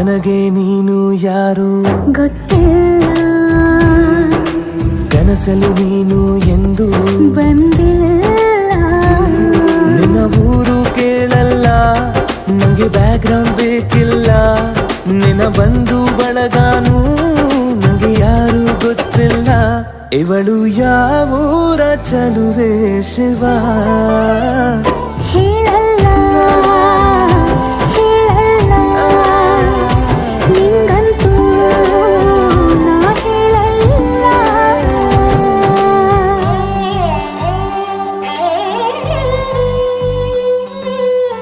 ನನಗೆ ನೀನು ಯಾರು ಗೊತ್ತಿಲ್ಲ, ಕನಸಲು ನೀನು ಎಂದು ಬಂದಿಲ್ಲ. ನಿನ್ನ ಊರು ಕೇಳಲ್ಲ, ನಂಗೆ ಬ್ಯಾಕ್ಗ್ರೌಂಡ್ ಬೇಕಿಲ್ಲ. ನಿನ್ನ ಬಂಧು ಬಳಗಾನು ನಂಗೆ ಯಾರು ಗೊತ್ತಿಲ್ಲ. ಇವಳು ಯಾವೂರ ಚಲುವೆ ಶಿವ ಹೇಳಲ್ಲ